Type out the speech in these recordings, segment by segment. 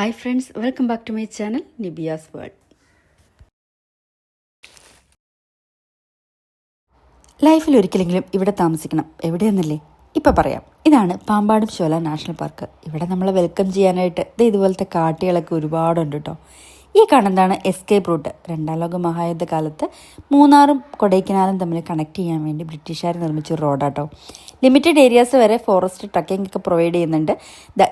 Hi friends, welcome back to my channel Nibiya's world. ലൈഫിൽ ഒരിക്കലെങ്കിലും ഇവിടെ താമസിക്കണം. എവിടെയെന്നല്ലേ ഇപ്പം പറയാം. ഇതാണ് പാമ്പാടും ഷോല നാഷണൽ പാർക്ക്. ഇവിടെ നമ്മളെ വെൽക്കം ചെയ്യാനായിട്ട് ഇതുപോലത്തെ കാട്ടികളൊക്കെ ഒരുപാടുണ്ട് കേട്ടോ. ഈ കാണുന്നതാണ് എസ്കേപ്പ് റൂട്ട്. രണ്ടാം ലോക മഹായുദ്ധ കാലത്ത് മൂന്നാറും കൊടൈക്കനാലും തമ്മിൽ കണക്ട് ചെയ്യാൻ വേണ്ടി ബ്രിട്ടീഷുകാർ നിർമ്മിച്ച റോഡാട്ടോ. ലിമിറ്റഡ് ഏരിയാസ് വരെ ഫോറസ്റ്റ് ട്രക്കിംഗ് ഒക്കെ പ്രൊവൈഡ് ചെയ്യുന്നുണ്ട്.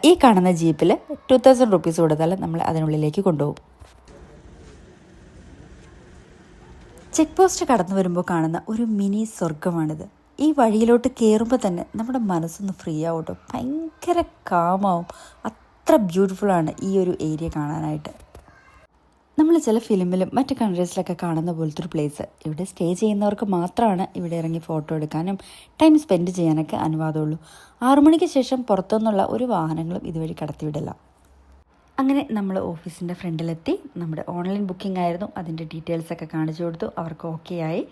ഈ കാണുന്ന ജീപ്പിൽ 2000 റുപ്പീസ് കൊടുത്താൽ നമ്മൾ അതിനുള്ളിലേക്ക് കൊണ്ടുപോകും. ചെക്ക് പോസ്റ്റ് കടന്നു വരുമ്പോൾ കാണുന്ന ഒരു മിനി സ്വർഗമാണിത്. ഈ വഴിയിലോട്ട് കയറുമ്പോൾ തന്നെ നമ്മുടെ മനസ്സൊന്ന് ഫ്രീ ആവട്ടോ. ഭയങ്കര കാമാവും. അത്ര ബ്യൂട്ടിഫുള്ളാണ് ഈ ഒരു ഏരിയ കാണാനായിട്ട്. നമ്മൾ ചില ഫിലിമിലും മറ്റ് കൺട്രീസിലൊക്കെ കാണുന്ന പോലത്തെ ഒരു പ്ലേസ്. ഇവിടെ സ്റ്റേ ചെയ്യുന്നവർക്ക് മാത്രമാണ് ഇവിടെ ഇറങ്ങി ഫോട്ടോ എടുക്കാനും ടൈം സ്പെൻഡ് ചെയ്യാനൊക്കെ അനുവാദമുള്ളൂ. 6 മണിക്ക് ശേഷം പുറത്തുനിന്നുള്ള ഒരു വാഹനങ്ങളും ഇതുവഴി കടത്തിവിടില്ല. അങ്ങനെ നമ്മൾ ഓഫീസിൻ്റെ ഫ്രണ്ടിലെത്തി. നമ്മുടെ ഓൺലൈൻ ബുക്കിംഗ് ആയിരുന്നു. അതിൻ്റെ ഡീറ്റെയിൽസൊക്കെ കാണിച്ചു കൊടുത്തു. അവർക്ക് ഓക്കെ ആയി.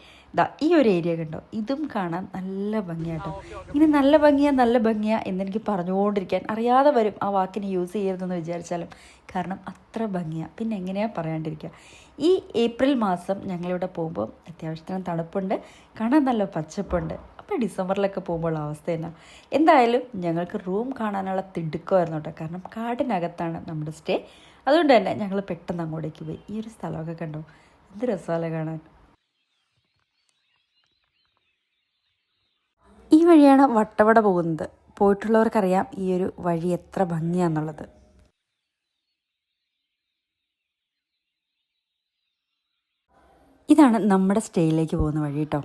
ഈ ഒരു ഏരിയ കണ്ടോ, ഇതും കാണാൻ നല്ല ഭംഗിയാട്ടോ. ഇനി നല്ല ഭംഗിയാ എന്നെനിക്ക് പറഞ്ഞുകൊണ്ടിരിക്കാൻ അറിയാതെ വരും. ആ വാക്കിന് യൂസ് ചെയ്യരുതെന്ന് വിചാരിച്ചാലും, കാരണം അത്ര ഭംഗിയാണ്. പിന്നെ എങ്ങനെയാണ് പറയാണ്ടിരിക്കുക. ഈ ഏപ്രിൽ മാസം ഞങ്ങളിവിടെ പോകുമ്പോൾ അത്യാവശ്യത്തിന് തണുപ്പുണ്ട്, കാണാൻ നല്ല പച്ചപ്പുണ്ട്. അപ്പോൾ ഡിസംബറിലൊക്കെ പോകുമ്പോൾ അവസ്ഥ തന്നെ. എന്തായാലും ഞങ്ങൾക്ക് റൂം കാണാനുള്ള തിടുക്കമായിരുന്നു കേട്ടോ. കാരണം കാടിനകത്താണ് നമ്മുടെ സ്റ്റേ. അതുകൊണ്ട് തന്നെ ഞങ്ങൾ പെട്ടെന്ന് അങ്ങോട്ടേക്ക് പോയി. ഈ ഒരു സ്ഥലമൊക്കെ കണ്ടോ, എന്ത് രസമല്ലേ കാണാൻ. ഈ വഴിയാണ് വട്ടവട പോകുന്നത്. പോയിട്ടുള്ളവർക്കറിയാം ഈ ഒരു വഴി എത്ര ഭംഗിയാണെന്നുള്ളത്. ഇതാണ് നമ്മുടെ സ്റ്റേയിലേക്ക് പോകുന്ന വഴി കേട്ടോ.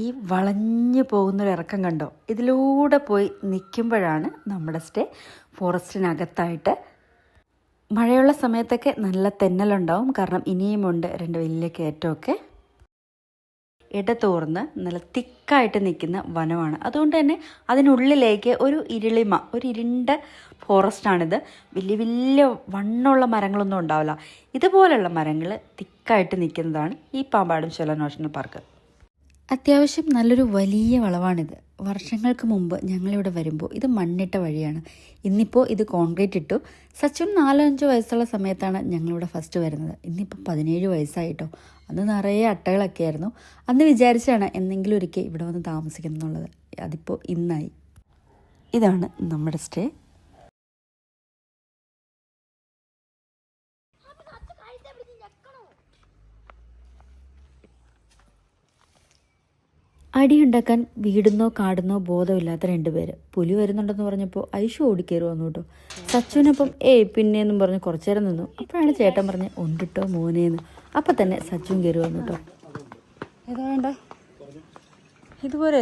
ഈ വളഞ്ഞു പോകുന്നൊരു ഇറക്കം കണ്ടോ, ഇതിലൂടെ പോയി നിൽക്കുമ്പോഴാണ് നമ്മുടെ സ്റ്റേ ഫോറസ്റ്റിനകത്തായിട്ട്. മഴയുള്ള സമയത്തൊക്കെ നല്ല തെന്നലുണ്ടാവും. കാരണം ഇനിയുമുണ്ട് 2 വലിയ കയറ്റമൊക്കെ. ഇടതൂർന്ന് നല്ല തിക്കായിട്ട് നിൽക്കുന്ന വനമാണ്. അതുകൊണ്ട് തന്നെ അതിനുള്ളിലേക്ക് ഒരു ഇരുണ്ട ഫോറസ്റ്റാണിത്. വലിയ വണ്ണമുള്ള മരങ്ങളൊന്നും ഉണ്ടാവില്ല. ഇതുപോലുള്ള മരങ്ങൾ തിക്കായിട്ട് നിൽക്കുന്നതാണ് ഈ പാമ്പാടും ഷോല നാഷണൽ പാർക്ക്. അത്യാവശ്യം നല്ലൊരു വലിയ വളവാണിത്. വർഷങ്ങൾക്ക് മുമ്പ് ഞങ്ങളിവിടെ വരുമ്പോൾ ഇത് മണ്ണിട്ട വഴിയാണ്. ഇന്നിപ്പോൾ ഇത് കോൺക്രീറ്റ് ഇട്ടു. സച്ചിൻ 4-5 വയസ്സുള്ള സമയത്താണ് ഞങ്ങളിവിടെ ഫസ്റ്റ് വരുന്നത്. ഇന്നിപ്പോൾ 17 വയസ്സായിട്ടോ. അന്ന് നിറയെ അട്ടകളൊക്കെ ആയിരുന്നു. അന്ന് വിചാരിച്ചാണ് എന്തെങ്കിലും ഒരിക്കൽ ഇവിടെ വന്ന് താമസിക്കണം എന്നുള്ളത്. അതിപ്പോൾ ഇന്നായി. ഇതാണ് നമ്മുടെ സ്റ്റേ. അടിയുണ്ടാക്കാൻ വീടുന്നോ കാടുന്നോ ബോധമില്ലാത്ത 2 പേര്. പുലി വരുന്നുണ്ടെന്ന് പറഞ്ഞപ്പോൾ ഐഷു ഓടിക്കയറി വന്നു കേട്ടോ. സച്ചുവിനൊപ്പം പിന്നെയെന്നും പറഞ്ഞ് കുറച്ചു നേരം നിന്നു. അപ്പോഴാണ് ചേട്ടൻ പറഞ്ഞ് ഉണ്ടിട്ടോ മോനേന്ന്. അപ്പം തന്നെ സച്ചുവും കയറി വന്നു കേട്ടോ. ഏതാ വേണ്ട, ഇതുപോലെ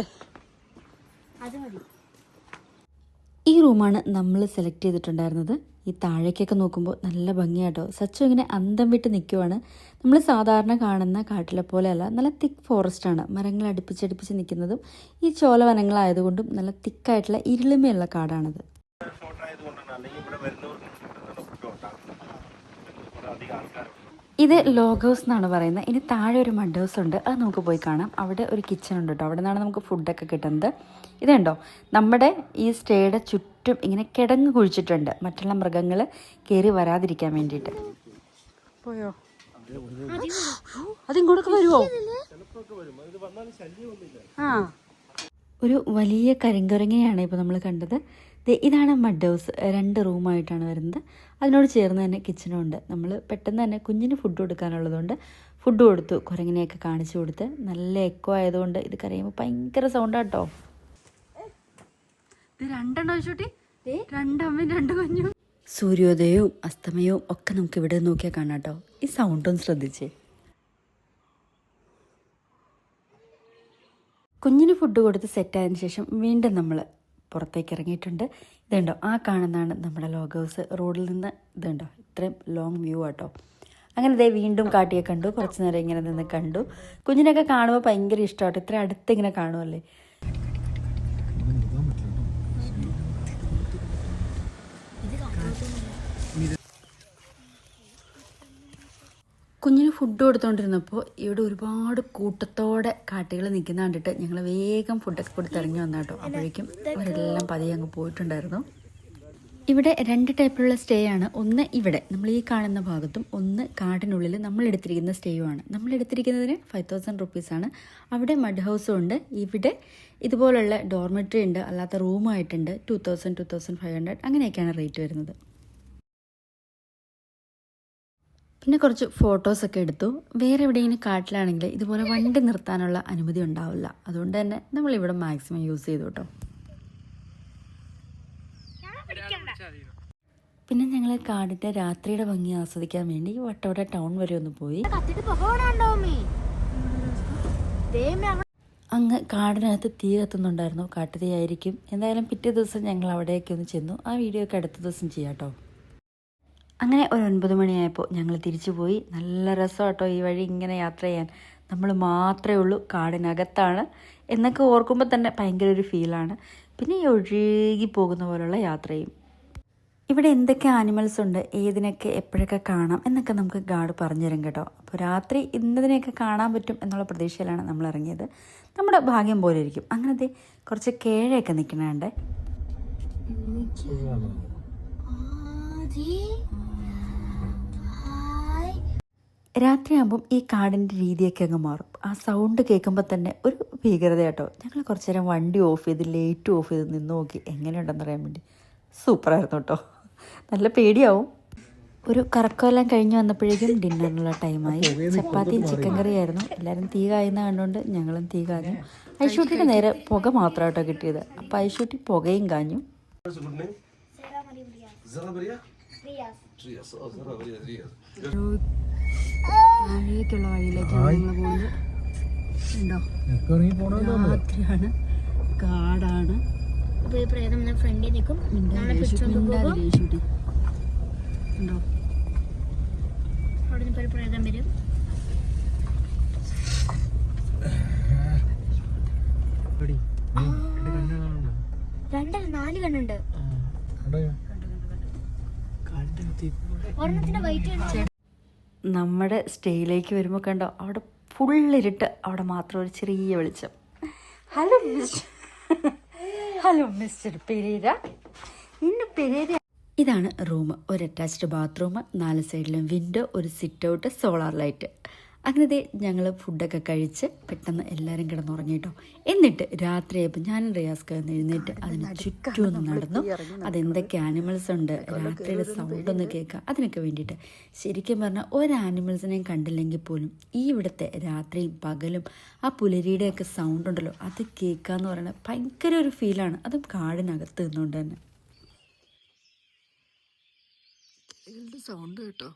ഈ റൂമാണ് നമ്മൾ സെലക്ട് ചെയ്തിട്ടുണ്ടായിരുന്നത്. ഈ താഴേക്കൊക്കെ നോക്കുമ്പോൾ നല്ല ഭംഗിയാട്ടോ. സച്ചു ഇങ്ങനെ അന്തം വിട്ട് നിൽക്കുവാണ്. നമ്മൾ സാധാരണ കാണുന്ന കാട്ടിലെ പോലെയല്ല, നല്ല തിക്ക് ഫോറസ്റ്റാണ്. മരങ്ങൾ അടുപ്പിച്ചടുപ്പിച്ച് നിൽക്കുന്നതും ഈ ചോലവനങ്ങളായതുകൊണ്ടും നല്ല തിക്കായിട്ടുള്ള ഇരുളിമയുള്ള കാടാണിത്. ഇത് ലോഗ് ഹൗസ് എന്നാണ് പറയുന്നത്. ഇനി താഴെ ഒരു മഡ് ഹൗസ് ഉണ്ട്, അത് നമുക്ക് പോയി കാണാം. അവിടെ ഒരു കിച്ചൺ ഉണ്ട് കേട്ടോ. അവിടെ നിന്നാണ് നമുക്ക് ഫുഡൊക്കെ കിട്ടുന്നത്. ഇതുണ്ടോ, നമ്മുടെ ഈ സ്റ്റേയുടെ ചുറ്റും ഇങ്ങനെ കിടങ്ങ് കുഴിച്ചിട്ടുണ്ട്, മറ്റുള്ള മൃഗങ്ങൾ കയറി വരാതിരിക്കാൻ വേണ്ടിയിട്ട്. പോയോ, അതിങ്ങോട്ടൊക്കെ വരുമോ? ഒരു വലിയ കരിങ്കുരങ്ങനെയാണ് ഇപ്പോൾ നമ്മൾ കണ്ടത്. ഇതാണ് മഡ് ഹൗസ്. 2 റൂമായിട്ടാണ് വരുന്നത്. അതിനോട് ചേർന്ന് തന്നെ കിച്ചണും ഉണ്ട്. നമ്മൾ പെട്ടെന്ന് തന്നെ കുഞ്ഞിന് ഫുഡ് കൊടുക്കാനുള്ളതുകൊണ്ട് ഫുഡ് കൊടുത്തു. കുരങ്ങനെയൊക്കെ കാണിച്ചു കൊടുത്ത്. നല്ല എക്കോ ആയതുകൊണ്ട് ഇത് കരയുമ്പോൾ ഭയങ്കര സൗണ്ടാണ് കേട്ടോ. ഇത് 2 വെച്ചോട്ടി, 2 അമ്മയും 2 കുഞ്ഞും. സൂര്യോദയവും അസ്തമയവും ഒക്കെ നമുക്ക് ഇവിടെ നോക്കിയാൽ കാണാം കേട്ടോ. ഈ സൗണ്ടൊന്ന് ശ്രദ്ധിച്ചേ. കുഞ്ഞിന് ഫുഡ് കൊടുത്ത് സെറ്റായതിനു ശേഷം വീണ്ടും നമ്മൾ പുറത്തേക്ക് ഇറങ്ങിയിട്ടുണ്ട്. ഇതുണ്ടോ, ആ കാണുന്നതാണ് നമ്മുടെ ലോഗ് ഹൗസ്. റോഡിൽ നിന്ന് ഇതുണ്ടോ, ഇത്രയും ലോങ് വ്യൂ ആട്ടോ. അങ്ങനെ വീണ്ടും കാട്ടിയെ കണ്ടു. കുറച്ച് നേരം ഇങ്ങനെ നിന്ന് കണ്ടു. കുഞ്ഞിനൊക്കെ കാണുമ്പോൾ ഭയങ്കര ഇഷ്ടമാട്ടോ. ഇത്ര അടുത്ത് ഇങ്ങനെ കാണുമല്ലേ. കുഞ്ഞിന് ഫുഡ് കൊടുത്തുകൊണ്ടിരുന്നപ്പോൾ ഇവിടെ ഒരുപാട് കൂട്ടത്തോടെ കാട്ടികൾ നിൽക്കുന്ന കണ്ടിട്ട് ഞങ്ങൾ വേഗം ഫുഡൊക്കെ കൊടുത്തിറങ്ങി വന്നാട്ടോ. അപ്പോഴേക്കും അവരെല്ലാം പതിയെ അങ്ങ് പോയിട്ടുണ്ടായിരുന്നു. ഇവിടെ 2 ടൈപ്പിലുള്ള സ്റ്റേ ആണ്. ഒന്ന് ഇവിടെ നമ്മൾ ഈ കാണുന്ന ഭാഗത്തും, ഒന്ന് കാടിനുള്ളിൽ നമ്മൾ എടുത്തിരിക്കുന്ന സ്റ്റേയുമാണ്. നമ്മൾ എടുത്തിരിക്കുന്നതിന് 5000 റുപ്പീസാണ്. അവിടെ മഡ് ഹൗസും ഉണ്ട്. ഇവിടെ ഇതുപോലുള്ള ഡോർമെട്രി ഉണ്ട്, അല്ലാത്ത റൂമായിട്ടുണ്ട്. 2000, 2500 അങ്ങനെയൊക്കെയാണ് റേറ്റ് വരുന്നത്. പിന്നെ കുറച്ച് ഫോട്ടോസൊക്കെ എടുത്തു. വേറെ എവിടെയെങ്കിലും കാട്ടിലാണെങ്കിൽ ഇതുപോലെ വണ്ടി നിർത്താനുള്ള അനുമതി ഉണ്ടാവില്ല. അതുകൊണ്ട് തന്നെ നമ്മളിവിടെ മാക്സിമം യൂസ് ചെയ്തു കേട്ടോ. പിന്നെ ഞങ്ങൾ കാടിൻ്റെ രാത്രിയുടെ ഭംഗി ആസ്വദിക്കാൻ വേണ്ടി വട്ടവട ടൗൺ വരെ ഒന്ന് പോയി. അങ്ങ് കാടിനകത്ത് തീ കത്തുന്നുണ്ടായിരുന്നു. കാട്ടുതീയായിരിക്കും. എന്തായാലും പിറ്റേ ദിവസം ഞങ്ങൾ അവിടേക്ക് ഒന്ന് ചെന്നു. ആ വീഡിയോ ഒക്കെ അടുത്ത ദിവസം ചെയ്യാം കേട്ടോ. അങ്ങനെ ഒരു 9 മണിയായപ്പോൾ ഞങ്ങൾ തിരിച്ചു പോയി. നല്ല രസം കേട്ടോ ഈ വഴി ഇങ്ങനെ യാത്ര ചെയ്യാൻ. നമ്മൾ മാത്രമേ ഉള്ളൂ, കാടിനകത്താണ് എന്നൊക്കെ ഓർക്കുമ്പോൾ തന്നെ ഭയങ്കര ഒരു ഫീലാണ്. പിന്നെ ഈ ഒഴുകി പോകുന്ന പോലുള്ള യാത്രയും. ഇവിടെ എന്തൊക്കെ ആനിമൽസ് ഉണ്ട്, ഏതിനൊക്കെ എപ്പോഴൊക്കെ കാണാം എന്നൊക്കെ നമുക്ക് ഗാർഡ് പറഞ്ഞു തരും കേട്ടോ. അപ്പോൾ രാത്രി ഇന്നതിനെയൊക്കെ കാണാൻ പറ്റും എന്നുള്ള പ്രതീക്ഷയിലാണ് നമ്മൾ ഇറങ്ങിയത്. നമ്മുടെ ഭാഗ്യം പോലെ ഇരിക്കും. അങ്ങനത്തെ കുറച്ച് കേഴയൊക്കെ നിൽക്കണേ. രാത്രിയാകുമ്പം ഈ കാടിൻ്റെ രീതിയൊക്കെ അങ്ങ് മാറും. ആ സൗണ്ട് കേൾക്കുമ്പോൾ തന്നെ ഒരു ഭീകരത കേട്ടോ. ഞങ്ങൾ കുറച്ച് നേരം വണ്ടി ഓഫ് ചെയ്ത് ലൈറ്റ് ഓഫ് ചെയ്ത് നിന്ന് നോക്കി എങ്ങനെയുണ്ടെന്ന് അറിയാൻ വേണ്ടി. സൂപ്പറായിരുന്നു കേട്ടോ. നല്ല പേടിയാവും. ഒരു കറക്കമെല്ലാം കഴിഞ്ഞ് വന്നപ്പോഴേക്കും ഡിന്നറിനുള്ള ടൈമായി. ചപ്പാത്തിയും ചിക്കൻ കറിയായിരുന്നു. എല്ലാവരും തീ കായുന്ന കണ്ടുകൊണ്ട് ഞങ്ങളും തീ കാഞ്ഞു. ഐശൂട്ടിയുടെ നേരെ പുക മാത്രമായിട്ടോ കിട്ടിയത്. അപ്പോൾ ഐശൂട്ടി പുകയും കാഞ്ഞു. താഴേക്കുള്ള വഴിയിലേക്കാണ് ഞങ്ങൾ പോകുന്നത്. രാത്രിയാണ്, കാടാണ്. ഫ്രണ്ടിൽ നിൽക്കും. അവിടെ പ്രേതം വരും. 4 കണ്ണുണ്ട്. നമ്മുടെ സ്റ്റേയിലേക്ക് വരുമ്പോൾ കണ്ടോ, അവിടെ ഫുള്ളിരുട്ട്, അവിടെ മാത്രം ഒരു ചെറിയ വെളിച്ചം. ഹലോ മിസ്റ്റർ പെരേര, ഇന്ന് പെരേര. ഇതാണ് റൂം. ഒരു അറ്റാച്ച്ഡ് ബാത്റൂം, 4 സൈഡിലും വിൻഡോ, ഒരു സിറ്റ് ഔട്ട്, സോളാർ ലൈറ്റ്. അങ്ങനത്തെ ഞങ്ങൾ ഫുഡൊക്കെ കഴിച്ച് പെട്ടെന്ന് എല്ലാവരും കിടന്നുറങ്ങി കേട്ടോ. എന്നിട്ട് രാത്രിയായപ്പോൾ ഞാനും റിയാസ്ക എഴുന്നേറ്റ് അതിന് ചുറ്റും ഒന്ന് നടന്നു. അതെന്തൊക്കെ ആനിമൽസ് ഉണ്ട്, രാത്രിയുടെ സൗണ്ട് ഒന്ന് കേൾക്കുക, അതിനൊക്കെ വേണ്ടിയിട്ട്. ശരിക്കും പറഞ്ഞാൽ ഒരു ആനിമൽസിനെയും കണ്ടില്ലെങ്കിൽ പോലും ഈ ഇവിടുത്തെ രാത്രിയും പകലും ആ പുലരിയുടെയൊക്കെ സൗണ്ട് ഉണ്ടല്ലോ, അത് കേൾക്കുക എന്ന് പറയുന്നത് ഭയങ്കര ഒരു ഫീലാണ്. അതും കാടിനകത്ത് നിന്നുകൊണ്ട് തന്നെ. സൗണ്ട് കേട്ടോ.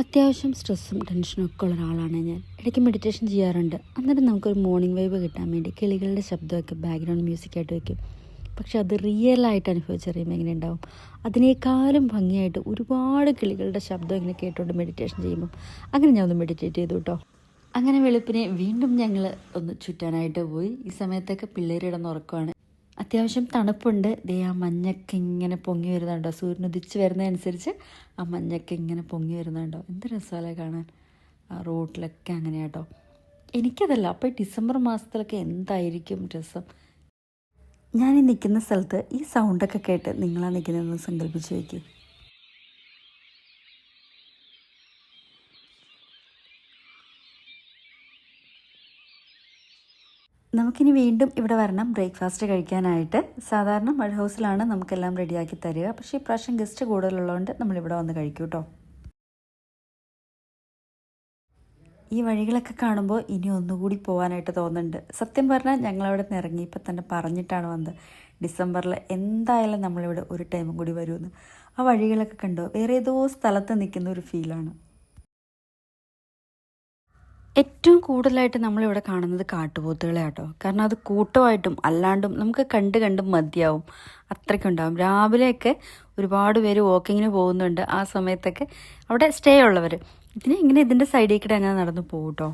അത്യാവശ്യം സ്ട്രെസ്സും ടെൻഷനും ഒക്കെ ഉള്ള ഒരാളാണ് ഞാൻ. ഇടയ്ക്ക് മെഡിറ്റേഷൻ ചെയ്യാറുണ്ട്. അന്നേരം നമുക്കൊരു മോർണിംഗ് വൈബ് കിട്ടാൻ വേണ്ടി കിളികളുടെ ശബ്ദമൊക്കെ ബാക്ക്ഗ്രൗണ്ട് മ്യൂസിക്കായിട്ട് വയ്ക്കും. പക്ഷെ അത് റിയലായിട്ട് അനുഭവിച്ചറിയുമ്പോൾ എങ്ങനെ ഉണ്ടാവും, അതിനേക്കാളും ഭംഗിയായിട്ട് ഒരുപാട് കിളികളുടെ ശബ്ദം ഇങ്ങനെ കേട്ടുകൊണ്ട് മെഡിറ്റേഷൻ ചെയ്യുമ്പോൾ. അങ്ങനെ ഞാൻ ഒന്ന് മെഡിറ്റേറ്റ് ചെയ്തു കേട്ടോ. അങ്ങനെ വെളുപ്പിനെ വീണ്ടും ഞങ്ങൾ ഒന്ന് ചുറ്റാനായിട്ട് പോയി. ഈ സമയത്തൊക്കെ പിള്ളേരിടന്ന് ഉറക്കമാണ്. അത്യാവശ്യം തണുപ്പുണ്ട്. ദേ ആ മഞ്ഞൊക്കെ ഇങ്ങനെ പൊങ്ങി വരുന്നുണ്ടോ, സൂര്യൻ ഉദിച്ച് വരുന്നതനുസരിച്ച് ആ മഞ്ഞൊക്കെ ഇങ്ങനെ പൊങ്ങി വരുന്നുണ്ടോ. എന്ത് രസമല്ലേ കാണാൻ. ആ റോഡിലൊക്കെ അങ്ങനെ കേട്ടോ. എനിക്കതല്ല, അപ്പോൾ ഡിസംബർ മാസത്തിലൊക്കെ എന്തായിരിക്കും രസം. ഞാനീ നിൽക്കുന്ന സ്ഥലത്ത് ഈ സൗണ്ടൊക്കെ കേട്ട് നിങ്ങളാ നിൽക്കുന്നതെന്ന് സങ്കല്പിച്ച് വയ്ക്കും. നമുക്കിനി വീണ്ടും ഇവിടെ വരണം ബ്രേക്ക്ഫാസ്റ്റ് കഴിക്കാനായിട്ട്. സാധാരണ മഡ് ഹൗസിലാണ് നമുക്കെല്ലാം റെഡിയാക്കി തരിക. പക്ഷേ ഇപ്രാവശ്യം ഗസ്റ്റ് കൂടുതലുള്ളതുകൊണ്ട് നമ്മളിവിടെ വന്ന് കഴിക്കും കേട്ടോ. ഈ വഴികളൊക്കെ കാണുമ്പോൾ ഇനി ഒന്നുകൂടി പോകാനായിട്ട് തോന്നുന്നുണ്ട്. സത്യം പറഞ്ഞാൽ ഞങ്ങളവിടെ നിന്ന് ഇറങ്ങിയപ്പോൾ തന്നെ പറഞ്ഞിട്ടാണ് വന്നത്, ഡിസംബറിൽ എന്തായാലും നമ്മളിവിടെ ഒരു ടൈമും കൂടി വരുമെന്ന്. ആ വഴികളൊക്കെ കണ്ടോ, വേറെ ഏതോ സ്ഥലത്ത് നിൽക്കുന്ന ഒരു ഫീലാണ്. ഏറ്റവും കൂടുതലായിട്ട് നമ്മളിവിടെ കാണുന്നത് കാട്ടുപോത്തുകളെ കേട്ടോ. കാരണം അത് കൂട്ടമായിട്ടും അല്ലാണ്ടും നമുക്ക് കണ്ട് കണ്ട് മതിയാവും, അത്രയ്ക്കുണ്ടാവും. രാവിലെയൊക്കെ ഒരുപാട് പേര് വാക്കിങ്ങിന് പോകുന്നുണ്ട്. ആ സമയത്തൊക്കെ അവിടെ സ്റ്റേ ഉള്ളവർ ഇങ്ങനെ ഇതിൻ്റെ സൈഡിൽ കൂടെ അങ്ങനെ നടന്നു പോകും കേട്ടോ.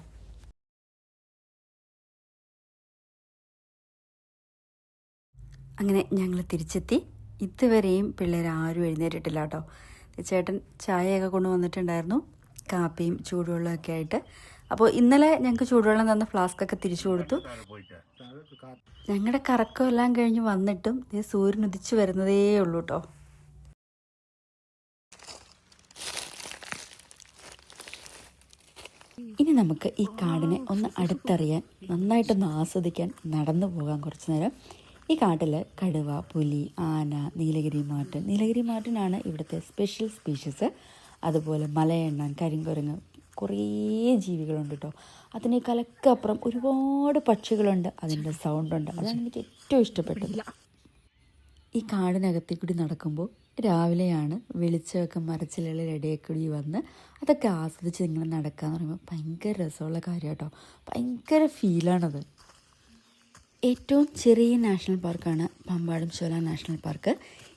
അങ്ങനെ ഞങ്ങൾ തിരിച്ചെത്തി. ഇതുവരെയും പിള്ളേർ ആരും എഴുന്നേറ്റിട്ടില്ല കേട്ടോ. ചേട്ടൻ ചായയൊക്കെ കൊണ്ടുവന്നിട്ടുണ്ടായിരുന്നു, കാപ്പിയും ചൂടുവെള്ളമൊക്കെ ആയിട്ട്. അപ്പോൾ ഇന്നലെ ഞങ്ങൾക്ക് ചൂടുവെള്ളം തന്ന ഫ്ലാസ്കൊക്കെ തിരിച്ചു കൊടുത്തു. ഞങ്ങളുടെ കറക്കം എല്ലാം കഴിഞ്ഞ് വന്നിട്ടും സൂര്യൻ ഉദിച്ചു വരുന്നതേ ഉള്ളൂ കേട്ടോ. ഇനി നമുക്ക് ഈ കാടിനെ ഒന്ന് അടുത്തറിയാൻ, നന്നായിട്ടൊന്ന് ആസ്വദിക്കാൻ നടന്നു പോകാം കുറച്ചു നേരം. ഈ കാട്ടിൽ കടുവ, പുലി, ആന, നീലഗിരി മാട്ടിനാണ് ഇവിടുത്തെ സ്പെഷ്യൽ സ്പീഷീസ്. അതുപോലെ മലയെണ്ണാൻ, കരിങ്കുരങ്ങ്, കുറേ ജീവികളുണ്ട് കേട്ടോ. അതിനേക്കാളൊക്കെ അപ്പുറം ഒരുപാട് പക്ഷികളുണ്ട്, അതിൻ്റെ സൗണ്ടുണ്ട്. അതാണ് എനിക്ക് ഏറ്റവും ഇഷ്ടപ്പെട്ടത്. ഈ കാടിനകത്തേക്ക് കൂടി നടക്കുമ്പോൾ രാവിലെയാണ്, വെളിച്ചമൊക്കെ മരച്ചിലകളിൽ ഇടയിൽ വന്ന് അതൊക്കെ ആസ്വദിച്ച് ഇങ്ങനെ നടക്കാന്ന് പറയുമ്പോൾ ഭയങ്കര രസമുള്ള കാര്യം കേട്ടോ. ഭയങ്കര ഫീലാണത്. ഏറ്റവും ചെറിയ നാഷണൽ പാർക്കാണ് പാമ്പാടും ചോല നാഷണൽ പാർക്ക്.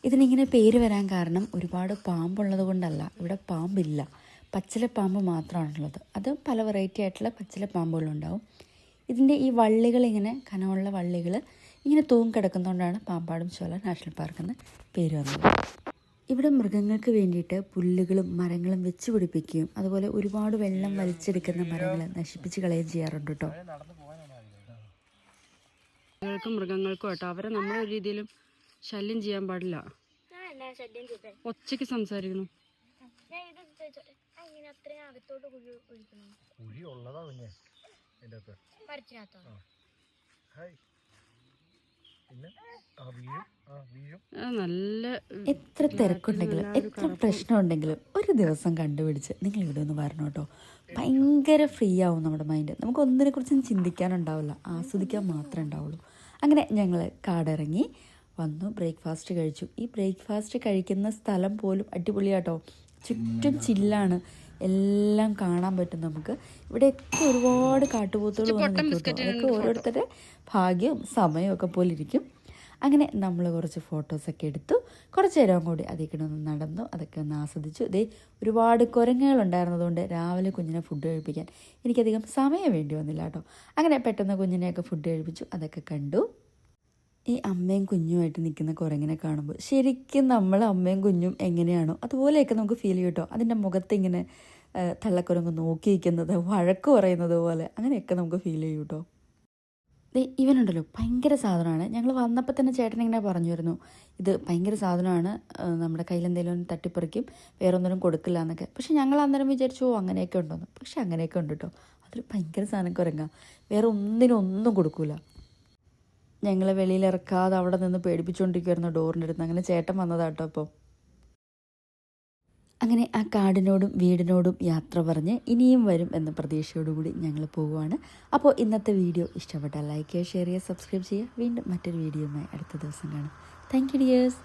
ഇതിനിങ്ങനെ പേര് വരാൻ കാരണം ഒരുപാട് പാമ്പുള്ളത് കൊണ്ടല്ല. ഇവിടെ പാമ്പില്ല, പച്ചിലപ്പാമ്പ് മാത്രമാണുള്ളത്. അത് പല വെറൈറ്റി ആയിട്ടുള്ള പച്ചിലപ്പാമ്പുകളുണ്ടാവും. ഇതിൻ്റെ ഈ വള്ളികൾ, ഇങ്ങനെ കനമുള്ള വള്ളികൾ ഇങ്ങനെ തൂങ്ങിക്കിടക്കുന്നതുകൊണ്ടാണ് പാമ്പാടും ചോല നാഷണൽ പാർക്കെന്ന് പേര് വന്നത്. ഇവിടെ മൃഗങ്ങൾക്ക് വേണ്ടിയിട്ട് പുല്ലുകളും മരങ്ങളും വെച്ച് പിടിപ്പിക്കുകയും അതുപോലെ ഒരുപാട് വെള്ളം വലിച്ചെടുക്കുന്ന മരങ്ങൾ നശിപ്പിച്ച് കളയുകയും ചെയ്യാറുണ്ട് കേട്ടോ. മൃഗങ്ങൾക്കും കേട്ടോ, അവരെ നമ്മളെ ഒരു രീതിയിലും ശല്യം ചെയ്യാൻ പാടില്ല. ഒച്ചയ്ക്ക് സംസാരിക്കണം. നല്ല എത്ര തിരക്കുണ്ടെങ്കിലും എത്ര പ്രശ്നമുണ്ടെങ്കിലും ഒരു ദിവസം കണ്ടുപിടിച്ച് നിങ്ങൾ ഇവിടെ ഒന്ന് വരണം കേട്ടോ. ഭയങ്കര ഫ്രീ ആവും നമ്മുടെ മൈൻഡ്. നമുക്ക് ഒന്നിനെ കുറിച്ചും ചിന്തിക്കാനുണ്ടാവില്ല, ആസ്വദിക്കാൻ മാത്രമേ ഉണ്ടാവുള്ളൂ. അങ്ങനെ ഞങ്ങൾ കാടിറങ്ങി വന്നു, ബ്രേക്ക്ഫാസ്റ്റ് കഴിച്ചു. ഈ ബ്രേക്ക്ഫാസ്റ്റ് കഴിക്കുന്ന സ്ഥലം പോലും അടിപൊളിയാട്ടോ. ചുറ്റും ചില്ലാണ്, എല്ലാം കാണാൻ പറ്റും നമുക്ക്. ഇവിടെയൊക്കെ ഒരുപാട് കാട്ടുപോത്തുകൾ വന്ന് നിൽക്കും. അതൊക്കെ ഓരോരുത്തരുടെ ഭാഗ്യവും സമയവും ഒക്കെ പോലെ ഇരിക്കും. അങ്ങനെ നമ്മൾ കുറച്ച് ഫോട്ടോസൊക്കെ എടുത്തു. കുറച്ച് നേരം കൂടി അതിൽ ഒന്ന് നടന്നു, അതൊക്കെ ഒന്ന് ആസ്വദിച്ചു. ഒരുപാട് കുരങ്ങുകളുണ്ടായിരുന്നതുകൊണ്ട് രാവിലെ കുഞ്ഞിനെ ഫുഡ് കഴിപ്പിക്കാൻ എനിക്കധികം സമയം വേണ്ടി വന്നില്ല കേട്ടോ. അങ്ങനെ പെട്ടെന്ന് കുഞ്ഞിനെയൊക്കെ ഫുഡ് കഴിപ്പിച്ചു, അതൊക്കെ കണ്ടു. ഈ അമ്മയും കുഞ്ഞുമായിട്ട് നിൽക്കുന്ന കുരങ്ങിനെ കാണുമ്പോൾ ശരിക്കും നമ്മൾ അമ്മയും കുഞ്ഞും എങ്ങനെയാണോ അതുപോലെയൊക്കെ നമുക്ക് ഫീൽ ചെയ്യും കേട്ടോ. അതിൻ്റെ മുഖത്ത് ഇങ്ങനെ തള്ളക്കുരങ്ങ് നോക്കി നിൽക്കുന്നത്, വഴക്ക് പറയുന്നത് പോലെ അങ്ങനെയൊക്കെ നമുക്ക് ഫീൽ ചെയ്യും കേട്ടോ. ഇവനുണ്ടല്ലോ ഭയങ്കര സാധനമാണ്. ഞങ്ങൾ വന്നപ്പോൾ തന്നെ ചേട്ടൻ ഇങ്ങനെ പറഞ്ഞിരുന്നു, ഇത് ഭയങ്കര സാധനമാണ്, നമ്മുടെ കയ്യിൽ എന്തെങ്കിലും തട്ടിപ്പറിക്കും, വേറൊന്നിനും കൊടുക്കില്ല എന്നൊക്കെ. പക്ഷെ ഞങ്ങൾ അന്നേരം വിചാരിച്ചു അങ്ങനെയൊക്കെ ഉണ്ടോയെന്ന്. പക്ഷെ അങ്ങനെയൊക്കെ ഉണ്ട് കേട്ടോ. അതൊരു ഭയങ്കര സാധനം കുരങ്ങാം, വേറെ ഒന്നും കൊടുക്കൂല. ഞങ്ങളെ വെളിയിലിറക്കാതെ അവിടെ നിന്ന് പേടിപ്പിച്ചുകൊണ്ടിരിക്കുമായിരുന്നു ഡോറിൻ്റെ അടുത്ത്. അങ്ങനെ ചേട്ടൻ വന്നതാട്ടോ. അപ്പോൾ അങ്ങനെ ആ കാടിനോടും വീടിനോടും യാത്ര പറഞ്ഞ് ഇനിയും വരും എന്ന പ്രതീക്ഷയോടുകൂടി ഞങ്ങൾ പോവുകയാണ്. അപ്പോൾ ഇന്നത്തെ വീഡിയോ ഇഷ്ടപ്പെട്ടാൽ ലൈക്ക് ചെയ്യുക, ഷെയർ ചെയ്യുക, സബ്സ്ക്രൈബ് ചെയ്യുക. വീണ്ടും മറ്റൊരു വീഡിയോയുമായി അടുത്ത ദിവസം കാണാം. Thank you dears.